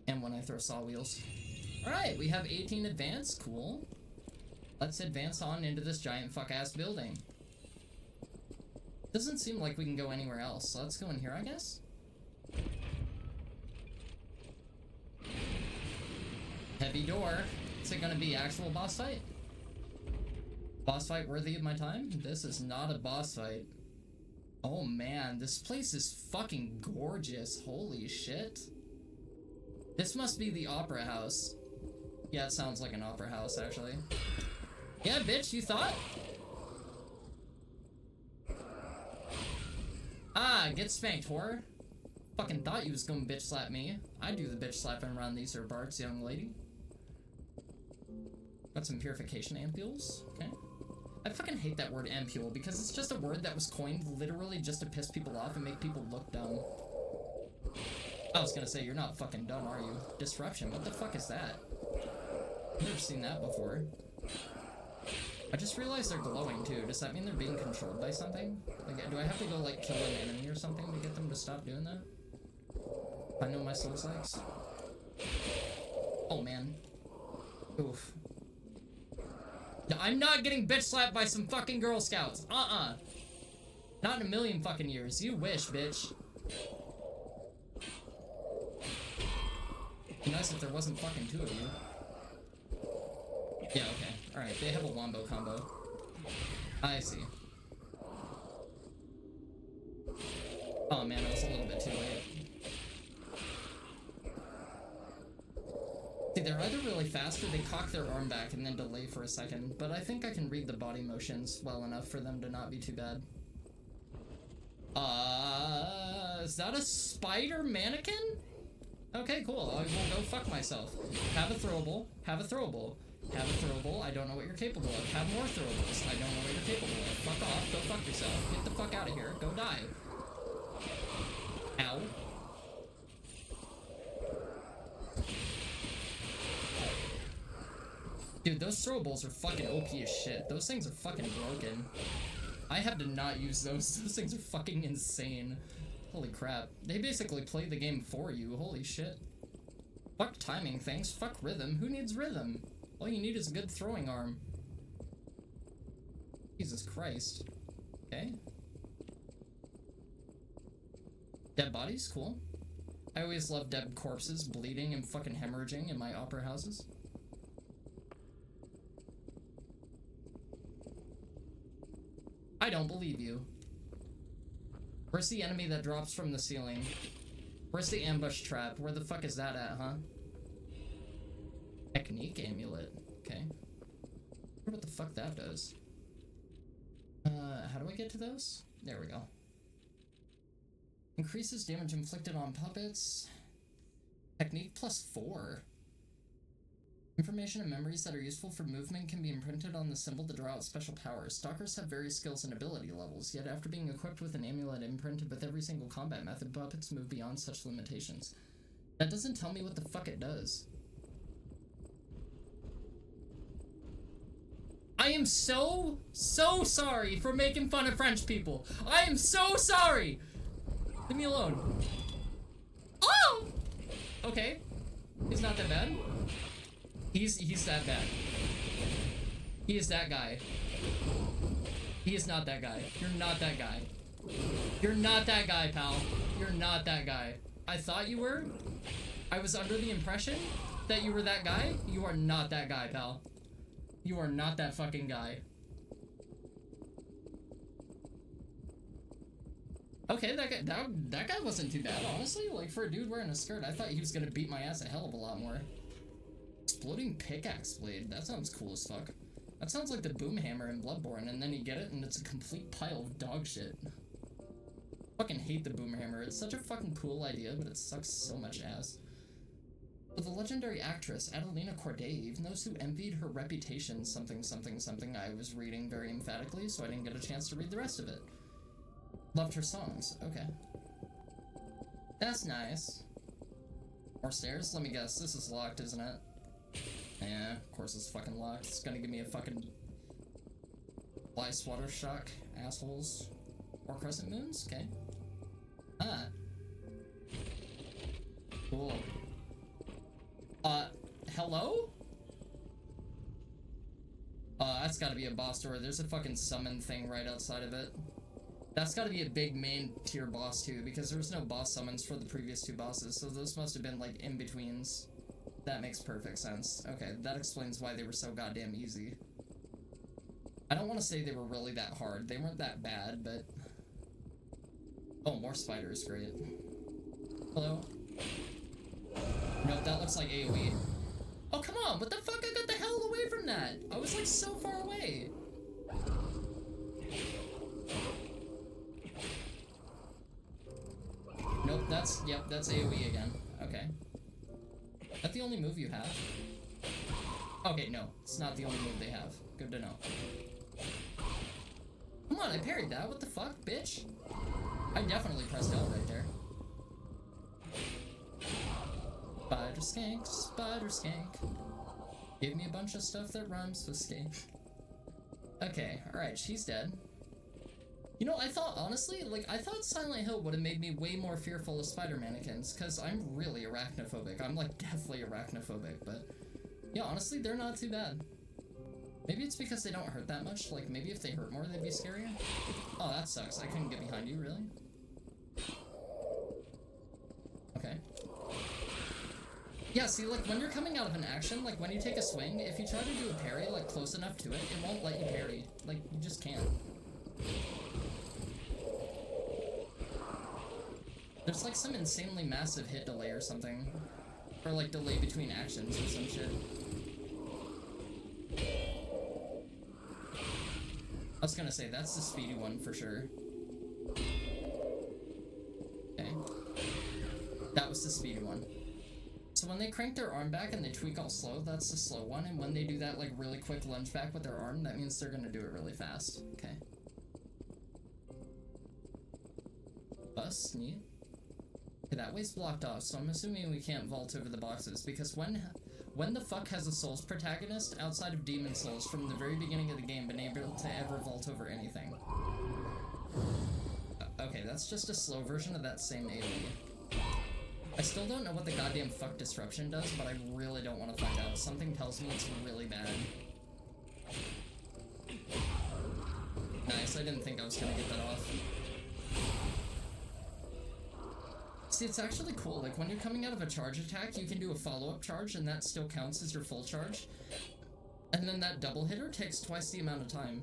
And when I throw saw wheels. Alright, we have 18 advance. Cool. Let's advance on into this giant fuck-ass building. Doesn't seem like we can go anywhere else, so let's go in here, I guess? Heavy door. Is it gonna be actual boss fight? Boss fight worthy of my time? This is not a boss fight. Oh man, this place is fucking gorgeous. Holy shit. This must be the opera house. Yeah, it sounds like an opera house, actually. Yeah, bitch, you thought? Ah, get spanked, whore. Fucking thought you was gonna bitch slap me. I do the bitch slapping around these here parts, young lady. Got some purification ampules. Okay. I fucking hate that word ampule because it's just a word that was coined literally just to piss people off and make people look dumb. I was gonna say, you're not fucking dumb, are you? Disruption, what the fuck is that? I've never seen that before. I just realized they're glowing too. Does that mean they're being controlled by something? Like, do I have to go like kill an enemy or something to get them to stop doing that? I know my soul likes. Oh man. Oof. I'm not getting bitch slapped by some fucking Girl Scouts. Not in a million fucking years. You wish, bitch. It'd be nice if there wasn't fucking two of you. Yeah, okay. Alright, they have a wombo combo. I see. Oh man, I was a little bit too late. See, they're either really fast or they cock their arm back and then delay for a second, but I think I can read the body motions well enough for them to not be too bad. Is that a spider mannequin? Okay, cool. I will go fuck myself. Have a throwable. Have a throwable. Have a throwable. I don't know what you're capable of. Have more throwables. I don't know what you're capable of. Fuck off. Go fuck yourself. Get the fuck out of here. Go die. Ow. Dude, those throwables are fucking OP as shit. Those things are fucking broken. I have to not use those. Those things are fucking insane. Holy crap. They basically play the game for you. Holy shit. Fuck timing things. Fuck rhythm. Who needs rhythm? All you need is a good throwing arm. Jesus Christ. Okay. Dead bodies? Cool. I always love dead corpses bleeding and fucking hemorrhaging in my opera houses. I don't believe you. Where's the enemy that drops from the ceiling? Where's the ambush trap? Where the fuck is that at, huh? Technique amulet. Okay. I wonder what the fuck that does. How do I get to those? There we go. Increases damage inflicted on puppets. Technique +4. Information and memories that are useful for movement can be imprinted on the symbol to draw out special powers. Stalkers have various skills and ability levels, yet after being equipped with an amulet imprinted with every single combat method, puppets move beyond such limitations. That doesn't tell me what the fuck it does. I am so sorry for making fun of French people. I am so sorry! Leave me alone. Oh! Okay. He's not that bad. He's that bad. He is that guy. He is not that guy. You're not that guy. You're not that guy, pal. You're not that guy. I thought you were. I was under the impression that you were that guy. You are not that guy, pal. You are not that fucking guy. Okay, that guy wasn't too bad, honestly. Like, for a dude wearing a skirt, I thought he was gonna beat my ass a hell of a lot more. Exploding pickaxe blade. That sounds cool as fuck. That sounds like the boom hammer in Bloodborne, and then you get it, and it's a complete pile of dog shit. Fucking hate the boom hammer. It's such a fucking cool idea, but it sucks so much ass. But the legendary actress, Adelina Corday, even those who envied her reputation, something, I was reading very emphatically, so I didn't get a chance to read the rest of it. Loved her songs. Okay. That's nice. More stairs? Let me guess. This is locked, isn't it? Yeah, of course it's fucking locked. It's gonna give me a fucking fly swatter shock, assholes. Or crescent moons? Okay. Ah. Cool. hello? That's gotta be a boss door. There's a fucking summon thing right outside of it. That's gotta be a big main tier boss too, because there was no boss summons for the previous 2 bosses, so those must have been like in-betweens. That makes perfect sense. Okay, that explains why they were so goddamn easy. I don't want to say they were really that hard. They weren't that bad, but... Oh, more spiders, great. Hello? Nope, that looks like AoE. Oh, come on, what the fuck? I got the hell away from that! I was like so far away! Nope, that's AoE again. Okay. Is that the only move you have? Okay, no, it's not the only move they have. Good to know. Come on, I parried that. What the fuck, bitch? I definitely pressed L right there. Spider skank, spider skank. Give me a bunch of stuff that rhymes with skank. Okay, alright, she's dead. You know, I thought, honestly, like, I thought Silent Hill would have made me way more fearful of spider mannequins, because I'm really arachnophobic. I'm, like, deathly arachnophobic, but... yeah, honestly, they're not too bad. Maybe it's because they don't hurt that much. Like, maybe if they hurt more, they'd be scarier. Oh, that sucks. I couldn't get behind you, really? Okay. Yeah, see, like, when you're coming out of an action, like, when you take a swing, if you try to do a parry, like, close enough to it, it won't let you parry. Like, you just can't. There's, like, some insanely massive hit delay or something. Or, like, delay between actions or some shit. I was gonna say, that's the speedy one for sure. Okay. That was the speedy one. So when they crank their arm back and they tweak all slow, that's the slow one. And when they do that, like, really quick lunge back with their arm, that means they're gonna do it really fast. Okay. Bus, neat. Okay, that way's blocked off, so I'm assuming we can't vault over the boxes, because when the fuck has a Souls protagonist, outside of Demon Souls, from the very beginning of the game, been able to ever vault over anything? Okay, that's just a slow version of that same AoE. I still don't know what the goddamn fuck disruption does, but I really don't want to find out. Something tells me it's really bad. Nice, I didn't think I was gonna get that off. See, it's actually cool. Like, when you're coming out of a charge attack, you can do a follow-up charge, and that still counts as your full charge. And then that double hitter takes twice the amount of time.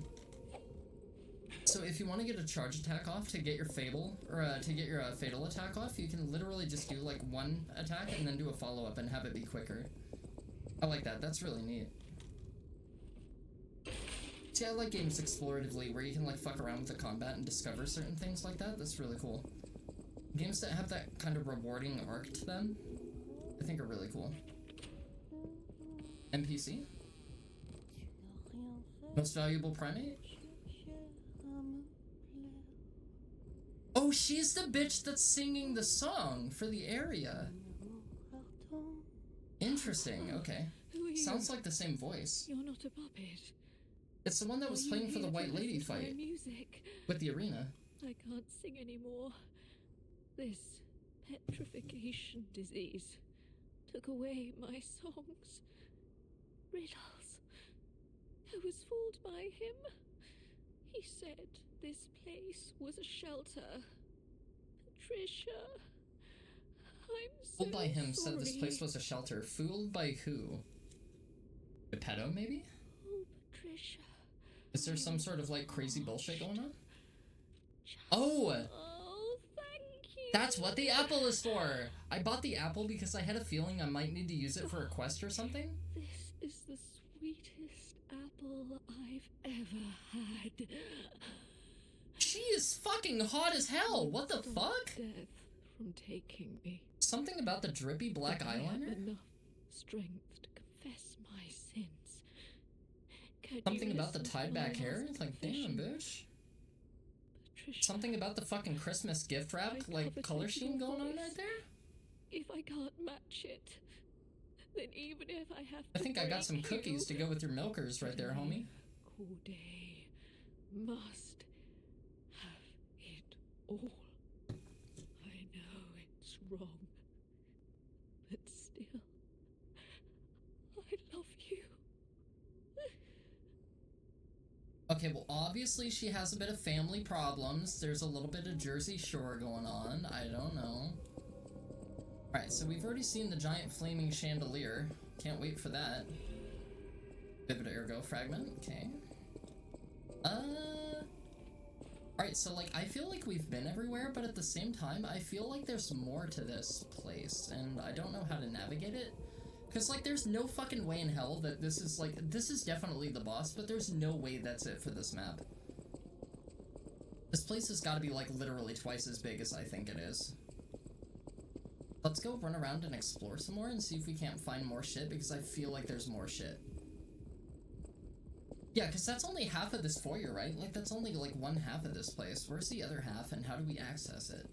So if you want to get a charge attack off to get your fatal, or to get your fatal attack off, you can literally just do, like, one attack and then do a follow-up and have it be quicker. I like that. That's really neat. See, I like games exploratively where you can, like, fuck around with the combat and discover certain things like that. That's really cool. Games that have that kind of rewarding arc to them, I think are really cool. NPC? Most valuable primate? Oh, she's the bitch that's singing the song for the area. Interesting, okay. Sounds like the same voice. You're not a puppet. It's the one that was playing for the White Lady fight. With the arena. I can't sing anymore. This petrification disease took away my songs. Riddles. I was fooled by him. He said this place was a shelter. Patricia, I'm so Fooled by him, sorry. said this place was a shelter. Fooled by who? Geppetto, maybe? Oh, Patricia. Is there some sort of, like, crazy bullshit going on? Just Oh! thank you. That's what the apple is for! I bought the apple because I had a feeling I might need to use it for a quest or something. This is the sweetest apple I've ever had. She is fucking hot as hell! What the Stop fuck? Death from taking me. Something about the drippy black I have eyeliner? enough strength to confess my sins. Can Something you about the listen tied to back my hair? last It's like, damn, confession? bitch. Patricia, Something about the fucking Christmas gift wrap, I like, coveted color scheme your going on voice. right there? if I can't match it, then even if I have to I think I got some break cookies to you, go with your milkers right there, homie. Corday must have it all. I know it's wrong, but still, Okay, well, obviously she has a bit of family problems. There's a little bit of Jersey Shore going on. I don't know. Alright, so we've already seen the giant flaming chandelier. Can't wait for that. Vivid Ergo fragment. Okay. Alright, so, like, I feel like we've been everywhere, but at the same time, I feel like there's more to this place, and I don't know how to navigate it. Because, like, there's no fucking way in hell that this is, like, this is definitely the boss, but there's no way that's it for this map. This place has got to be, like, literally twice as big as I think it is. Let's go run around and explore some more and see if we can't find more shit, because I feel like there's more shit. Yeah, because that's only half of this foyer, right? Like, that's only, like, one half of this place. Where's the other half, and how do we access it?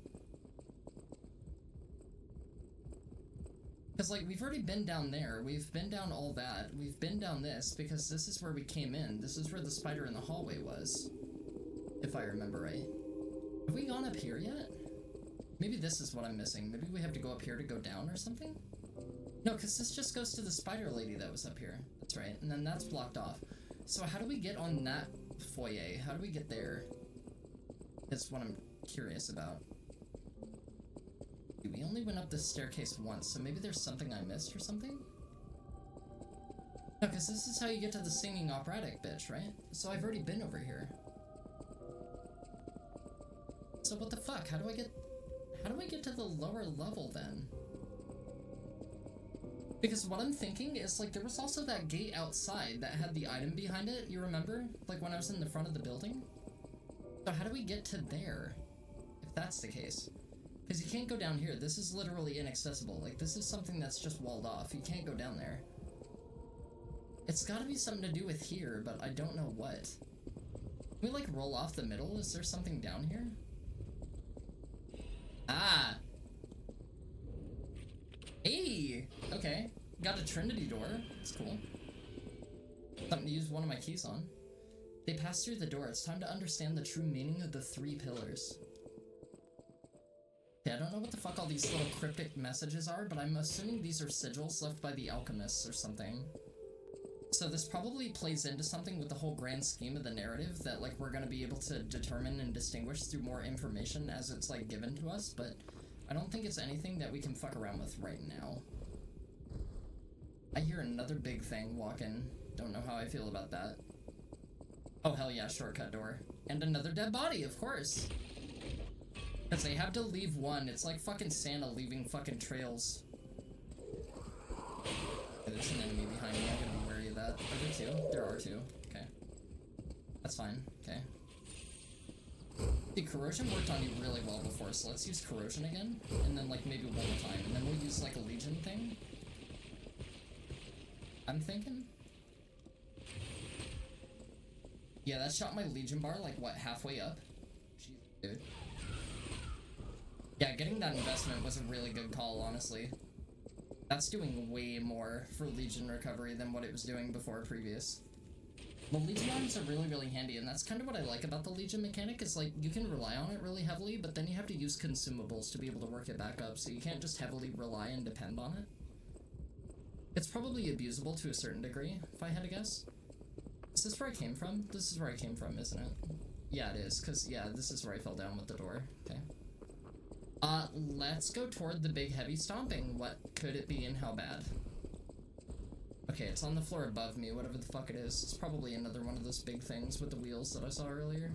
Because, like, we've already been down there. We've been down all that. We've been down this, because this is where we came in. This is where the spider in the hallway was. If I remember right. Have we gone up here yet? Maybe this is what I'm missing. Maybe we have to go up here to go down or something? No, because this just goes to the spider lady that was up here. That's right. And then that's blocked off. So how do we get on that foyer? How do we get there? Is what I'm curious about. We only went up this staircase once, so maybe there's something I missed or something? No, because this is how you get to the singing operatic bitch, right? So I've already been over here. So what the fuck? How do I get to the lower level then? Because what I'm thinking is, like, there was also that gate outside that had the item behind it, you remember? Like, when I was in the front of the building? So how do we get to there? If that's the case. Because you can't go down here. This is literally inaccessible. Like, this is something that's just walled off. You can't go down there. It's gotta be something to do with here, but I don't know what. Can we, like, roll off the middle? Is there something down here? Ah! Hey! Okay. Got a Trinity door. That's cool. Something to use one of my keys on. They pass through the door. It's time to understand the true meaning of the 3 pillars. Okay, I don't know what the fuck all these little cryptic messages are, but I'm assuming these are sigils left by the alchemists or something. So this probably plays into something with the whole grand scheme of the narrative that, like, we're gonna be able to determine and distinguish through more information as it's, like, given to us, but I don't think it's anything that we can fuck around with right now. I hear another big thing walking. Don't know how I feel about that. Oh, hell yeah, shortcut door. And another dead body, of course. Because they have to leave one. It's like fucking Santa leaving fucking trails. Okay, there's an enemy behind me. I'm gonna be wary of that. Are there 2? There are 2. Okay. That's fine. Okay. See, corrosion worked on you really well before, so let's use corrosion again. And then, like, maybe one more time. And then we'll use, like, a legion thing. I'm thinking. Yeah, that shot my legion bar, like, what, halfway up? Jeez, dude. Yeah, getting that investment was a really good call, honestly. That's doing way more for legion recovery than what it was doing before previous. Well, legion arms are really, really handy, and that's kind of what I like about the legion mechanic, is, like, you can rely on it really heavily, but then you have to use consumables to be able to work it back up, so you can't just heavily rely and depend on it. It's probably abusable to a certain degree, if I had to guess. Is this where I came from? This is where I came from, isn't it? Yeah, it is, because, yeah, this is where I fell down with the door. Okay. Let's go toward the big heavy stomping. What could it be and how bad? Okay, it's on the floor above me, whatever the fuck it is. It's probably another one of those big things with the wheels that I saw earlier.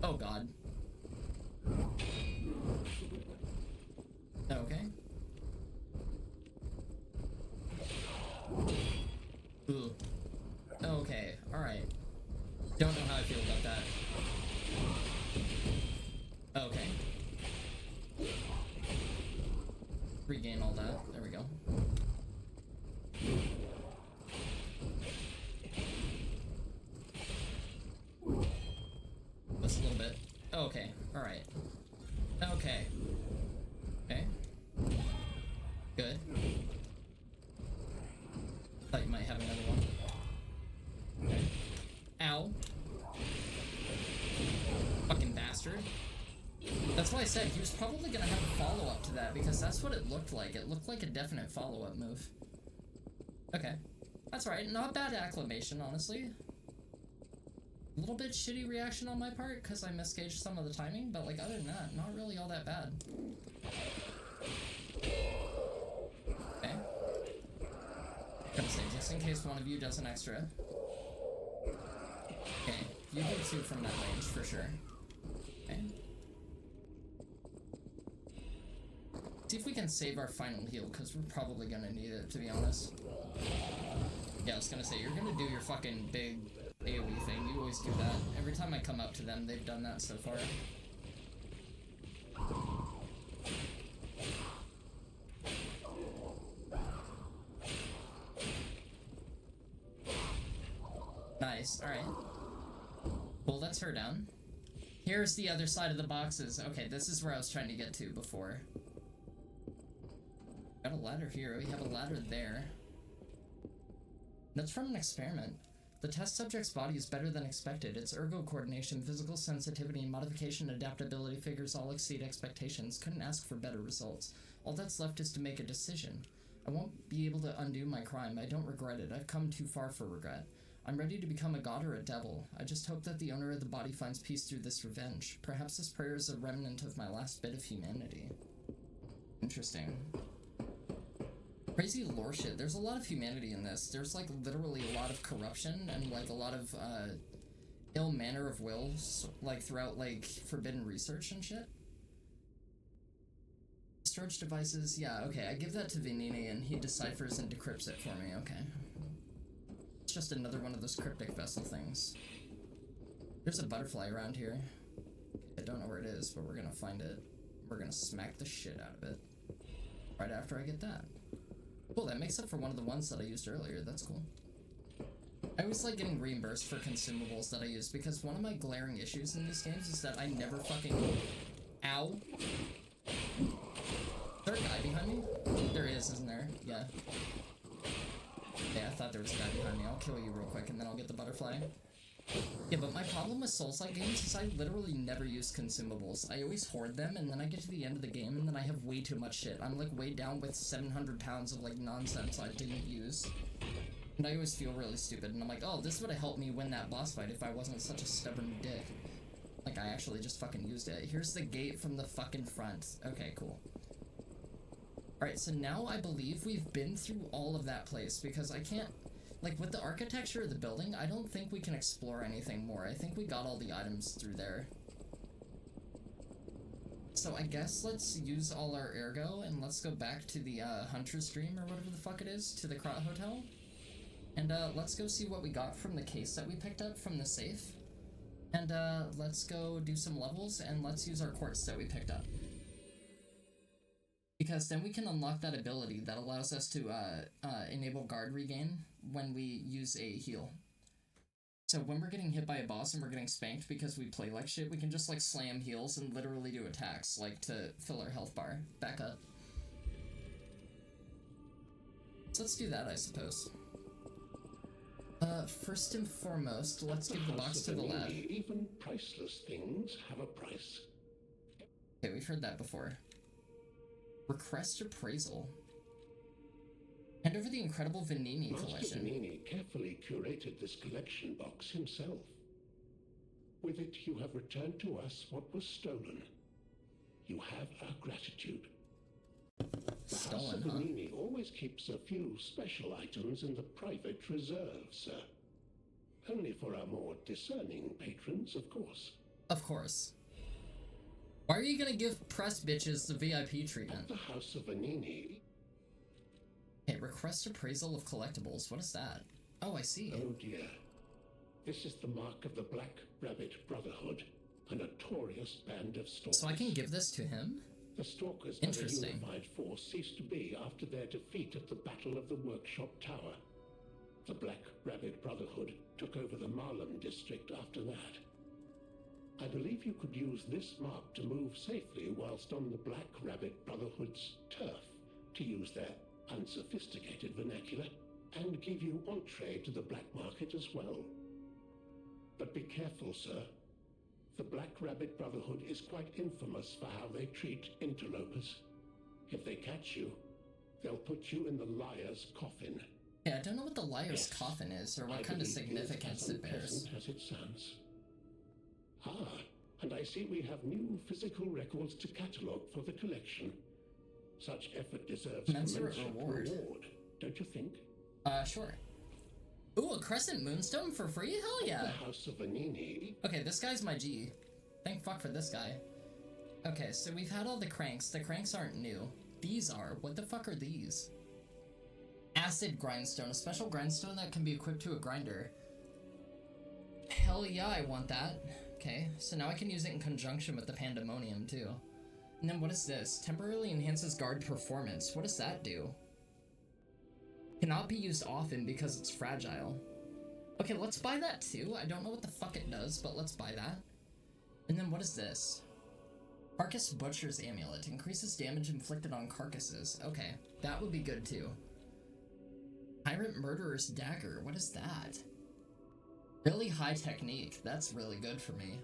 Oh god. Okay. Ooh. Okay, alright. Don't know how I feel about that. Okay. Regain all that. There we go. Just a little bit. Okay, alright. Okay. Okay. Good. Thought you might have another one. Okay. Ow. Fucking bastard. That's why I said he was probably gonna have a follow-up to that, because that's what it looked like. It looked like a definite follow-up move. Okay. That's right, not bad acclamation, honestly. A little bit shitty reaction on my part, because I misgauged some of the timing, but like other than that, not really all that bad. Okay. Gonna say, just in case one of you does an extra. Okay, you do two from that range, for sure. Okay. See if we can save our final heal, because we're probably gonna need it, to be honest. Yeah, I was gonna say, you're gonna do your fucking big AoE thing. You always do that. Every time I come up to them, they've done that so far. Nice, alright. Cool, that's her down. Here's the other side of the boxes. Okay, this is where I was trying to get to before. Got a ladder here. We have a ladder there. That's from an experiment. The test subject's body is better than expected. Its ergo coordination, physical sensitivity, and modification adaptability figures all exceed expectations. Couldn't ask for better results. All that's left is to make a decision. I won't be able to undo my crime. I don't regret it. I've come too far for regret. I'm ready to become a god or a devil. I just hope that the owner of the body finds peace through this revenge. Perhaps this prayer is a remnant of my last bit of humanity. Interesting. Crazy lore shit. There's a lot of humanity in this. There's like literally a lot of corruption and like a lot of ill manner of wills like throughout like forbidden research and shit. Storage devices, yeah, okay, I give that to Vanini and he deciphers and decrypts it for me, okay. It's just another one of those cryptic vessel things. There's a butterfly around here. I don't know where it is, but we're gonna find it. We're gonna smack the shit out of it. Right after I get that. Cool, that makes up for one of the ones that I used earlier. That's cool. I always like getting reimbursed for consumables that I use because one of my glaring issues in these games is that I never fucking... Ow! Is there a guy behind me? There is, isn't there? Yeah. Yeah, I thought there was a guy behind me. I'll kill you real quick and then I'll get the butterfly. Yeah, but my problem with Souls-like games is I literally never use consumables. I always hoard them, and then I get to the end of the game, and then I have way too much shit. I'm, like, way down with 700 pounds of, like, nonsense I didn't use. And I always feel really stupid, and I'm like, oh, this would have helped me win that boss fight if I wasn't such a stubborn dick. Like, I actually just fucking used it. Here's the gate from the fucking front. Okay, cool. Alright, so now I believe we've been through all of that place, because I can't... Like, with the architecture of the building, I don't think we can explore anything more. I think we got all the items through there. So I guess let's use all our Ergo, and let's go back to the Hunter's Dream, or whatever the fuck it is, to the Krat Hotel. And let's go see what we got from the case that we picked up from the safe. And let's go do some levels, and let's use our quartz that we picked up. Because then we can unlock that ability that allows us to enable guard regain when we use a heal. So when we're getting hit by a boss and we're getting spanked because we play like shit, we can just like slam heals and literally do attacks, like to fill our health bar back up. So let's do that, I suppose. First and foremost, let's give the box to the lad. Even priceless things have a price. Okay, we've heard that before. Request appraisal. Hand over the incredible Vanini collection. Master Vanini carefully curated this collection box himself. With it, you have returned to us what was stolen. You have our gratitude. The Stolen, House of huh? Vanini always keeps a few special items in the private reserve, sir. Only for our more discerning patrons, of course. Of course. Why are you gonna give press bitches the VIP treatment? At the House of Vanini... Hey, request appraisal of collectibles. What is that? Oh, I see. Oh dear. This is the mark of the Black Rabbit Brotherhood, a notorious band of stalkers. So I can give this to him? The stalkers as a Interesting. unified force ceased to be after their defeat at the Battle of the Workshop Tower. The Black Rabbit Brotherhood took over the Marlem district after that. I believe you could use this mark to move safely whilst on the Black Rabbit Brotherhood's turf, to use their unsophisticated vernacular, and give you entree to the black market as well. But be careful, sir. The Black Rabbit Brotherhood is quite infamous for how they treat interlopers. If they catch you, they'll put you in the liar's coffin. Yeah, I don't know what the liar's coffin is, or what I kind of believe significance it bears. As it sounds. Ah, and I see we have new physical records to catalogue for the collection. Such effort deserves Commensurate reward. Don't you think? Sure. Ooh, a crescent moonstone for free? Hell yeah! The House of Vanini. Okay, this guy's my G. Thank fuck for this guy. Okay, so we've had all the cranks. The cranks aren't new. These are. What the fuck are these? Acid grindstone. A special grindstone that can be equipped to a grinder. Hell yeah, I want that. Okay, so now I can use it in conjunction with the pandemonium, too. And then what is this? Temporarily enhances guard performance. What does that do? Cannot be used often because it's fragile. Okay, let's buy that too. I don't know what the fuck it does, but let's buy that. And then what is this? Carcass Butcher's Amulet. Increases damage inflicted on carcasses. Okay, that would be good too. Tyrant Murderer's Dagger. What is that? Really high technique. That's really good for me.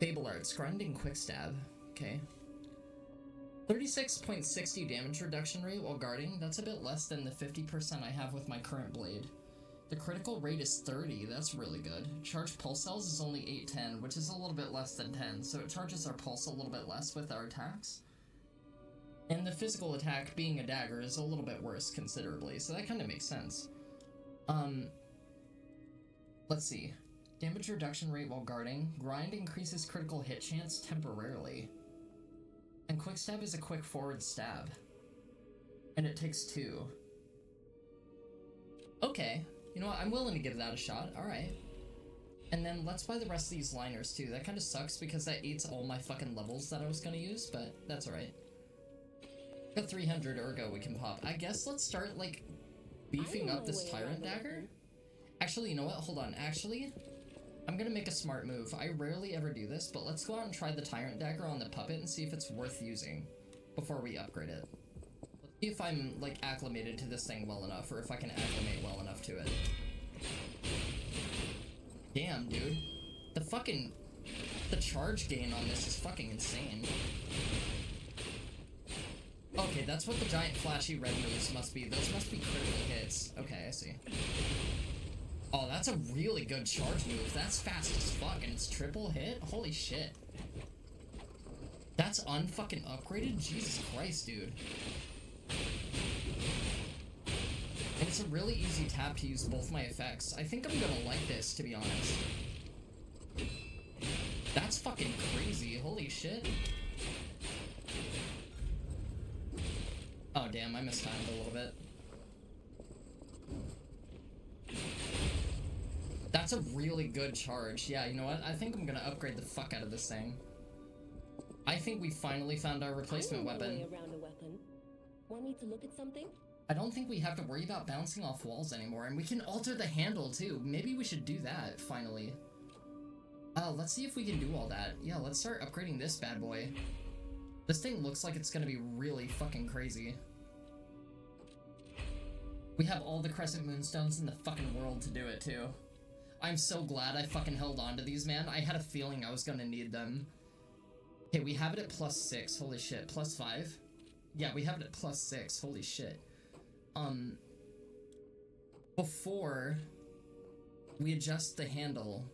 Fable Arts. Grinding Quick Stab. Okay. 36.60 damage reduction rate while guarding. That's a bit less than the 50% I have with my current blade. The critical rate is 30. That's really good. Charge pulse cells is only 810, which is a little bit less than 10, so it charges our pulse a little bit less with our attacks. And the physical attack, being a dagger, is a little bit worse considerably, so that kind of makes sense. Let's see. Damage reduction rate while guarding. Grind increases critical hit chance temporarily. And quick stab is a quick forward stab. And it takes 2. Okay. You know what? I'm willing to give that a shot. Alright. And then let's buy the rest of these liners too. That kind of sucks because that eats all my fucking levels that I was gonna use, but that's alright. Got 300 Ergo we can pop. I guess let's start, like, beefing up this Tyrant Dagger. Actually, you know what? Hold on. Actually, I'm gonna make a smart move. I rarely ever do this, but let's go out and try the Tyrant Dagger on the puppet and see if it's worth using before we upgrade it. Let's see if I'm, like, acclimated to this thing well enough, or if I can acclimate well enough to it. Damn, dude. The charge gain on this is fucking insane. Okay, that's what the giant flashy red moves must be. Those must be critical hits. Okay, I see. Oh, that's a really good charge move. That's fast as fuck, and it's triple hit? Holy shit. That's unfucking upgraded? Jesus Christ, dude. And it's a really easy tap to use both my effects. I think I'm gonna like this, to be honest. That's fucking crazy. Holy shit. Oh, damn, I mistimed a little bit. That's a really good charge. Yeah, you know what? I think I'm gonna upgrade the fuck out of this thing. I think we finally found our replacement weapon. Around a weapon. Want me to look at something? I don't think we have to worry about bouncing off walls anymore, and we can alter the handle too. Maybe we should do that, finally. Let's see if we can do all that. Yeah, let's start upgrading this bad boy. This thing looks like it's gonna be really fucking crazy. We have all the crescent moonstones in the fucking world to do it too. I'm so glad I fucking held on to these, man. I had a feeling I was gonna need them. Okay, we have it at +6. Holy shit. +5? Yeah, we have it at +6. Holy shit. Before we adjust the handle,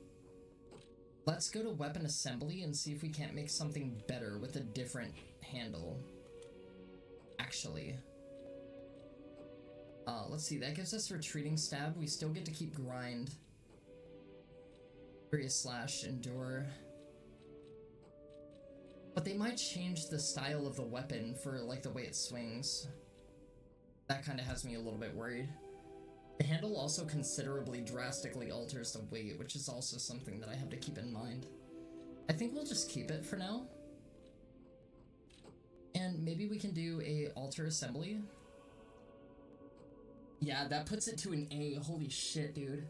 let's go to weapon assembly and see if we can't make something better with a different handle. Actually. Let's see, that gives us retreating stab. We still get to keep grind. Furious slash, endure. But they might change the style of the weapon for, like, the way it swings. That kind of has me a little bit worried. The handle also considerably drastically alters the weight, which is also something that I have to keep in mind. I think we'll just keep it for now. And maybe we can do a alter assembly. Yeah, that puts it to an A. Holy shit, dude.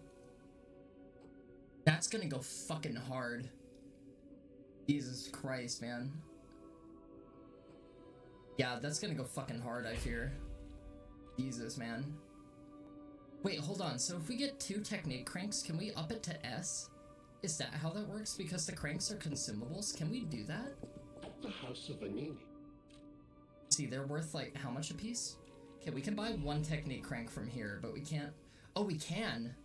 That's gonna go fucking hard. Jesus Christ, man. Yeah, that's gonna go fucking hard, I fear. Jesus, man. Wait, hold on. So if we get 2 technique cranks, can we up it to S? Is that how that works? Because the cranks are consumables? Can we do that? At the House of Vanini. See, they're worth, like, how much a piece? Okay, we can buy one technique crank from here, but we can't... Oh, we can!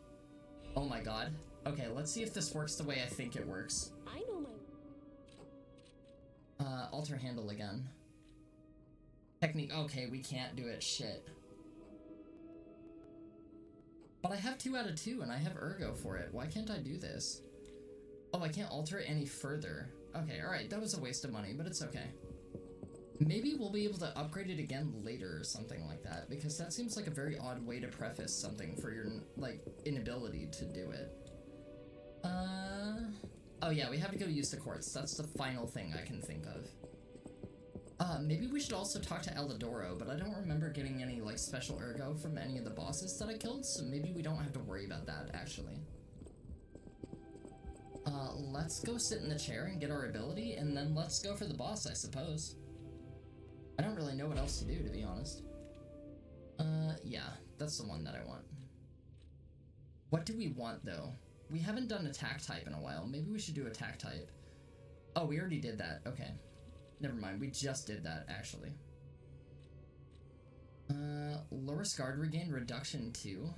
Oh my god. Okay, let's see if this works the way I think it works. I know my... Alter handle again. Technique... Okay, we can't do it. Shit. But I have 2 out of 2, and I have Ergo for it. Why can't I do this? Oh, I can't alter it any further. Okay, alright, that was a waste of money, but it's okay. Maybe we'll be able to upgrade it again later or something like that, because that seems like a very odd way to preface something for your, like, inability to do it. Oh yeah, we have to go use the quartz. That's the final thing I can think of. Maybe we should also talk to Elidoro, but I don't remember getting any, like, special Ergo from any of the bosses that I killed, so maybe we don't have to worry about that, actually. Let's go sit in the chair and get our ability, and then let's go for the boss, I suppose. I don't really know what else to do, to be honest. Yeah, that's the one that I want. What do we want, though? We haven't done attack type in a while. Maybe we should do attack type. Oh, we already did that. Okay. Never mind, we just did that, actually. Lower guard regain reduction 2.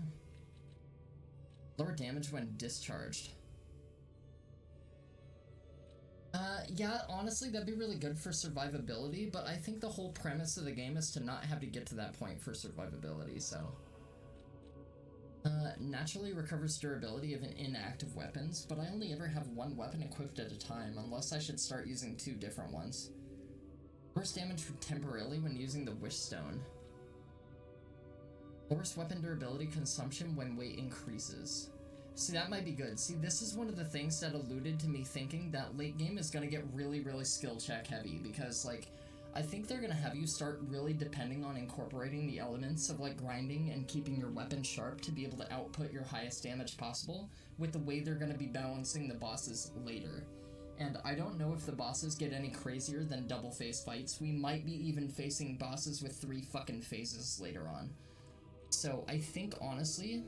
Lower damage when discharged. Yeah, honestly, that'd be really good for survivability, but I think the whole premise of the game is to not have to get to that point for survivability, so... Naturally recovers durability of inactive weapons, but I only ever have one weapon equipped at a time, unless I should start using 2 different ones. Lowers damage temporarily when using the Wish Stone. Lowers weapon durability consumption when weight increases. See, that might be good. See, this is one of the things that alluded to me thinking that late game is going to get really, really skill check heavy, because, like, I think they're going to have you start really depending on incorporating the elements of, like, grinding and keeping your weapon sharp to be able to output your highest damage possible with the way they're going to be balancing the bosses later. And I don't know if the bosses get any crazier than double phase fights. We might be even facing bosses with 3 fucking phases later on. So I think, honestly...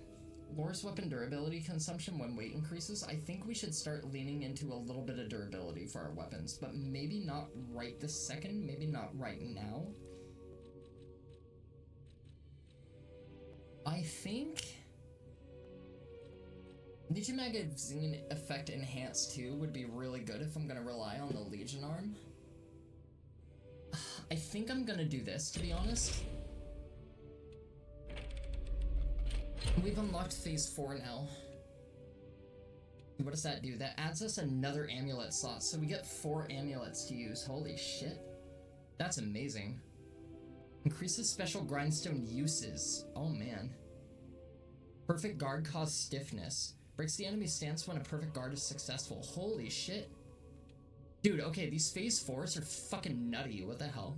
Lowers weapon durability consumption when weight increases. I think we should start leaning into a little bit of durability for our weapons, but maybe not right this second, maybe not right now. I think... Legion Magazine Effect Enhanced 2 would be really good if I'm gonna rely on the Legion Arm. I think I'm gonna do this, to be honest. We've unlocked phase 4 now. What does that do? That adds us another amulet slot, so we get 4 amulets to use. Holy shit. That's amazing. Increases special grindstone uses. Oh man. Perfect guard causes stiffness. Breaks the enemy's stance when a perfect guard is successful. Holy shit. Dude, okay, these phase 4s are fucking nutty. What the hell?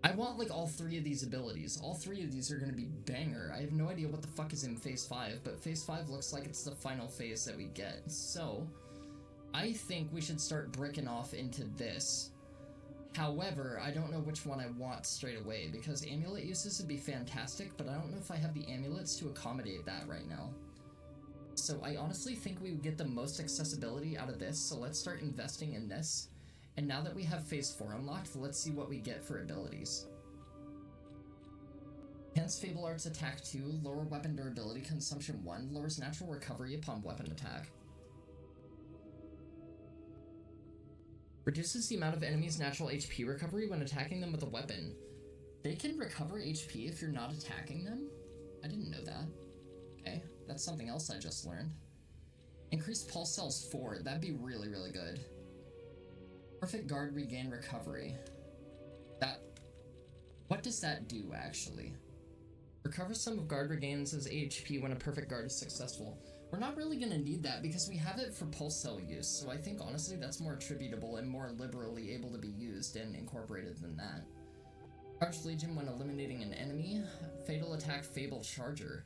I want, like, all 3 of these abilities. All 3 of these are gonna be banger. I have no idea what the fuck is in phase 5, but phase 5 looks like it's the final phase that we get. So, I think we should start bricking off into this. However, I don't know which one I want straight away, because amulet uses would be fantastic, but I don't know if I have the amulets to accommodate that right now. So I honestly think we would get the most accessibility out of this, so let's start investing in this. And now that we have phase 4 unlocked, let's see what we get for abilities. Enhanced Fable Arts Attack 2, lower weapon durability consumption 1, lowers natural recovery upon weapon attack. Reduces the amount of enemies' natural HP recovery when attacking them with a weapon. They can recover HP if you're not attacking them? I didn't know that. Okay, that's something else I just learned. Increased pulse cells 4, that'd be really, really good. Perfect guard regain recovery. What does that do, actually? Recovers some of guard regains as HP when a perfect guard is successful. We're not really gonna need that because we have it for pulse cell use, so I think honestly that's more attributable and more liberally able to be used and incorporated than that. Charged Legion when eliminating an enemy. Fatal attack Fable Charger.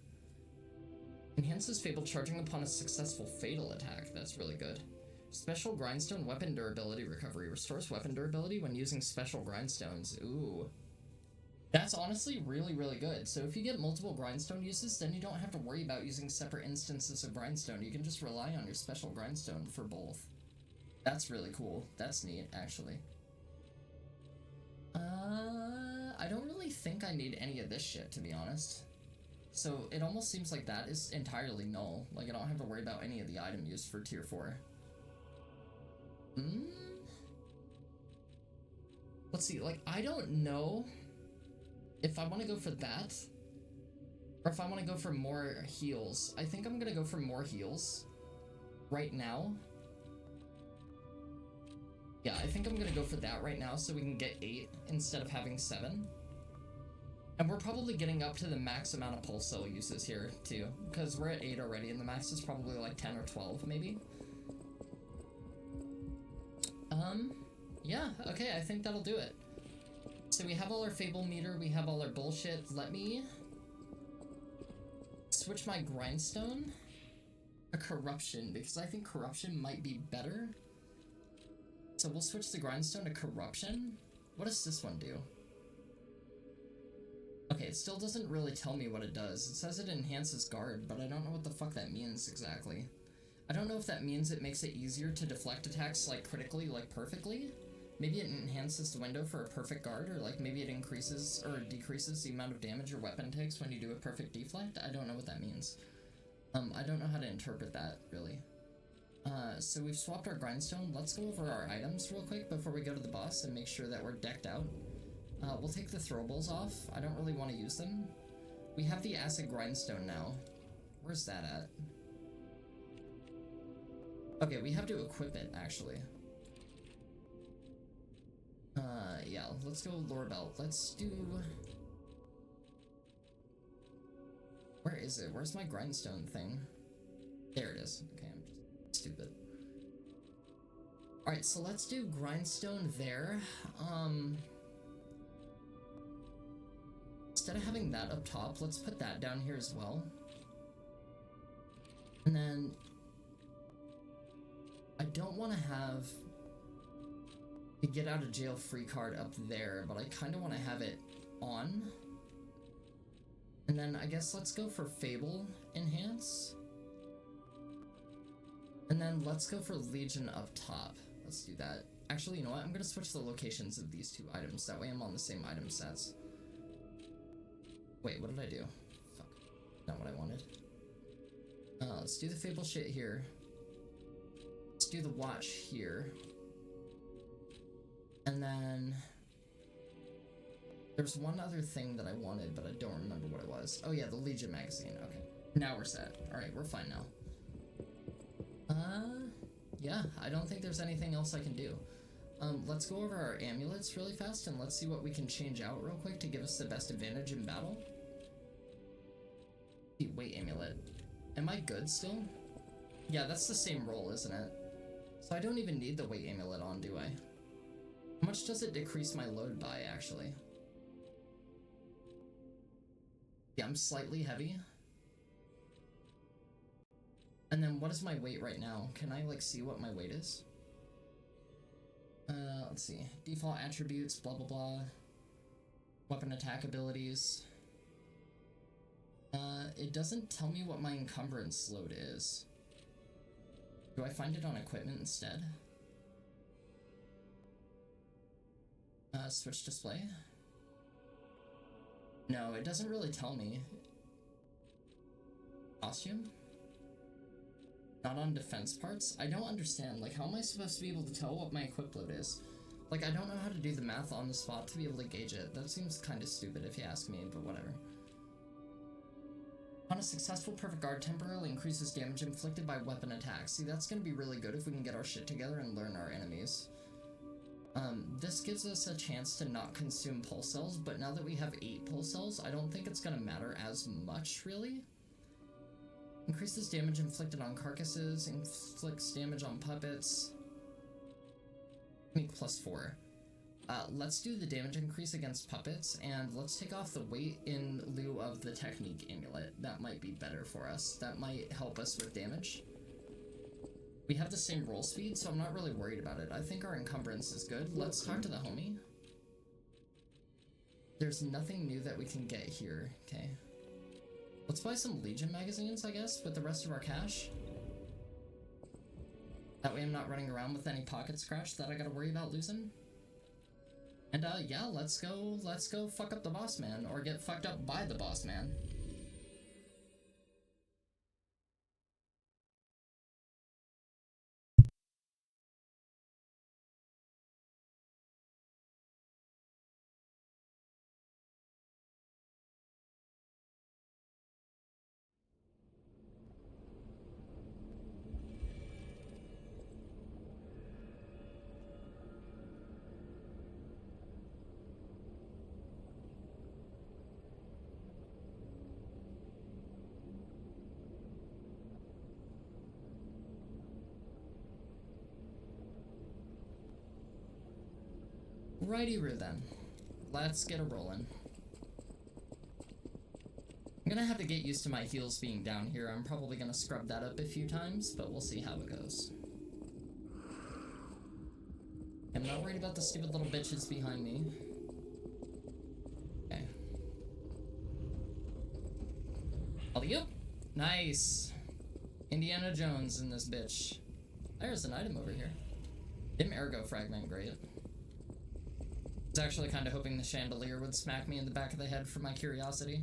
Enhances Fable charging upon a successful fatal attack. That's really good. Special Grindstone weapon durability recovery. Restores weapon durability when using special grindstones. Ooh. That's honestly really, really good. So if you get multiple grindstone uses, then you don't have to worry about using separate instances of grindstone. You can just rely on your special grindstone for both. That's really cool. That's neat, actually. I don't really think I need any of this shit, to be honest. So it almost seems like that is entirely null. Like, I don't have to worry about any of the item use for tier 4. Let's see, like, I don't know if I want to go for that, or if I want to go for more heals. I think I'm gonna go for more heals right now. Yeah, I think I'm gonna go for that right now so we can get 8 instead of having 7. And we're probably getting up to the max amount of pulse cell uses here, too, because we're at 8 already, and the max is probably like 10 or 12, maybe. Yeah, okay, I think that'll do it. So we have all our Fable meter, we have all our bullshit. Let me switch my grindstone to corruption, because I think corruption might be better. So we'll switch the grindstone to corruption. What does this one do? Okay, it still doesn't really tell me what it does. It says it enhances guard, but I don't know what the fuck that means exactly. I don't know if that means it makes it easier to deflect attacks, like, critically, like, perfectly. Maybe it enhances the window for a perfect guard, or, like, maybe it increases or decreases the amount of damage your weapon takes when you do a perfect deflect. I don't know what that means. I don't know how to interpret that, really. So we've swapped our grindstone. Let's go over our items real quick before we go to the boss and make sure that we're decked out. We'll take the throwables off. I don't really want to use them. We have the acid grindstone now. Where's that at? Okay, we have to equip it, actually. Yeah, let's go lore belt. Let's do... Where is it? Where's my grindstone thing? There it is. Okay, I'm just stupid. Alright, so let's do grindstone there. Instead of having that up top, let's put that down here as well. And then... I don't want to have the get out of jail free card up there, but I kind of want to have it on. And then I guess let's go for Fable Enhance. And then let's go for Legion up top. Let's do that. Actually, you know what? I'm going to switch the locations of these two items. That way I'm on the same item sets. Wait, what did I do? Fuck. Not what I wanted. Let's do the Fable shit here. Let's do the watch here. And then... There's one other thing that I wanted, but I don't remember what it was. Oh yeah, the Legion magazine. Okay. Now we're set. Alright, we're fine now. Yeah, I don't think there's anything else I can do. Let's go over our amulets really fast, and let's see what we can change out real quick to give us the best advantage in battle. Wait, amulet. Am I good still? Yeah, that's the same roll, isn't it? So I don't even need the weight amulet on, do I? How much does it decrease my load by, actually? Yeah, I'm slightly heavy. And then what is my weight right now? Can I, like, see what my weight is? Let's see. Default attributes, blah, blah, blah. Weapon attack abilities. It doesn't tell me what my encumbrance load is. Do I find it on equipment instead? Switch display? No, it doesn't really tell me. Costume? Not on defense parts? I don't understand. Like, how am I supposed to be able to tell what my equip load is? Like, I don't know how to do the math on the spot to be able to gauge it. That seems kind of stupid if you ask me, but whatever. On a successful perfect guard, temporarily increases damage inflicted by weapon attacks. See, that's gonna be really good if we can get our shit together and learn our enemies. This gives us a chance to not consume pulse cells, but now that we have 8 pulse cells, I don't think it's gonna matter as much, really. Increases damage inflicted on carcasses, inflicts damage on puppets. I mean, +4. Let's do the damage increase against puppets, and let's take off the weight in lieu of the technique amulet. That might be better for us. That might help us with damage. We have the same roll speed, so I'm not really worried about it. I think our encumbrance is good. Let's talk to the homie. There's nothing new that we can get here. Okay. Let's buy some Legion magazines, I guess, with the rest of our cash. That way I'm not running around with any pocket scratch that I gotta worry about losing. And yeah, let's go fuck up the boss man, or get fucked up by the boss man. Righty-roo then. Let's get a rollin'. I'm gonna have to get used to my heels being down here. I'm probably gonna scrub that up a few times, but we'll see how it goes. I'm not worried about the stupid little bitches behind me. Okay. Alley-oop! Nice! Indiana Jones in this bitch. There's an item over here. Dim Ergo fragment, great. I was actually kind of hoping the chandelier would smack me in the back of the head for my curiosity.